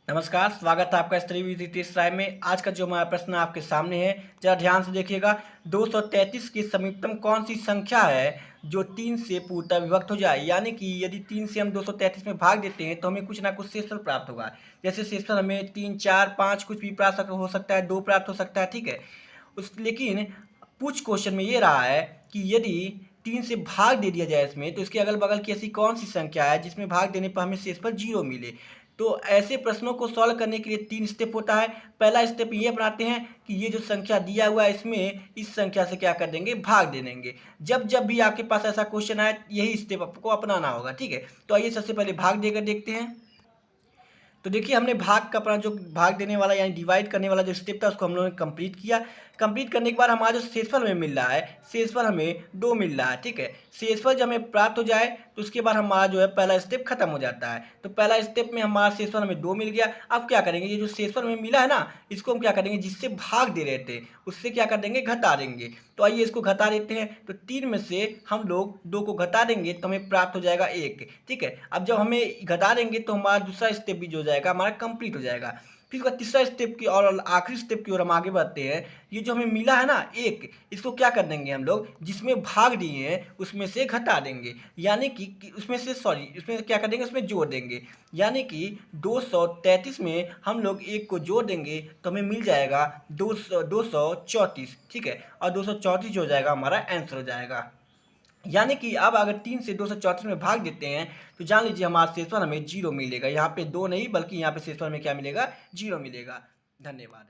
नमस्कार, स्वागत है आपका स्त्री विधि तीस राय में। आज का जो हमारा प्रश्न आपके सामने है, जरा ध्यान से देखिएगा। 233 की समीपतम कौन सी संख्या है जो 3 से पूर्णतः विभक्त हो जाए? यानी कि यदि 3 से हम 233 में भाग देते हैं तो हमें कुछ ना कुछ शेषफल प्राप्त होगा। जैसे शेषफल हमें 3, 4, 5 कुछ भी प्राप्त हो सकता है, 2 प्राप्त हो सकता है, ठीक है। लेकिन कुछ क्वेश्चन में ये रहा है कि यदि 3 से भाग दे दिया जाए इसमें, तो इसके अगल बगल की ऐसी कौन सी संख्या है जिसमें भाग देने पर हमें शेषफल 0 मिले। तो ऐसे प्रश्नों को सॉल्व करने के लिए 3 स्टेप होता है। पहला स्टेप ये अपनाते हैं कि ये जो संख्या दिया हुआ है इसमें इस संख्या से क्या कर देंगे, भाग दे देंगे। जब जब भी आपके पास ऐसा क्वेश्चन आए, यही स्टेप आपको अपनाना होगा, ठीक है। तो आइए सबसे पहले भाग देकर देखते हैं। तो देखिए, हमने भाग का अपना जो भाग देने वाला यानी डिवाइड करने वाला जो स्टेप था उसको हम लोगों ने कंप्लीट किया। कंप्लीट करने के बाद हमारा जो शेषफल हमें मिल रहा है, शेषफल हमें 2 मिल रहा है, ठीक है। शेषफल जब हमें प्राप्त हो जाए तो उसके बाद हमारा जो है पहला स्टेप खत्म हो जाता है। तो पहला स्टेप में हमारा शेषफल हमें 2 मिल गया। अब क्या करेंगे, ये जो शेषफल हमें मिला है ना, इसको हम क्या करेंगे, जिससे भाग दे रहे थे उससे क्या कर देंगे, घटा देंगे। तो आइए इसको घटा देते हैं। तो 3 में से हम लोग 2 को घटा देंगे तो हमें प्राप्त हो जाएगा 1, ठीक है। अब जब हमें घटा देंगे तो हमारा दूसरा स्टेप भी जो हो जाएगा हमारा कंप्लीट हो जाएगा। फिर उसका तीसरा स्टेप की और आखिरी स्टेप की ओर हम आगे बढ़ते हैं। ये जो हमें मिला है ना 1, इसको क्या कर देंगे हम लोग, जिसमें भाग दिए हैं उसमें से घटा देंगे। यानी कि उसमें से उसमें क्या कर देंगे, उसमें जोड़ देंगे। यानी कि 233 में हम लोग 1 को जोड़ देंगे तो हमें मिल जाएगा 234, ठीक है। और 234 जो हो जाएगा हमारा आंसर हो जाएगा। यानी कि अब अगर 3 से 234 में भाग देते हैं तो जान लीजिए हमारा शेषफल हमें 0 मिलेगा। यहाँ पे 2 नहीं बल्कि यहाँ पे शेषफल में क्या मिलेगा, 0 मिलेगा। धन्यवाद।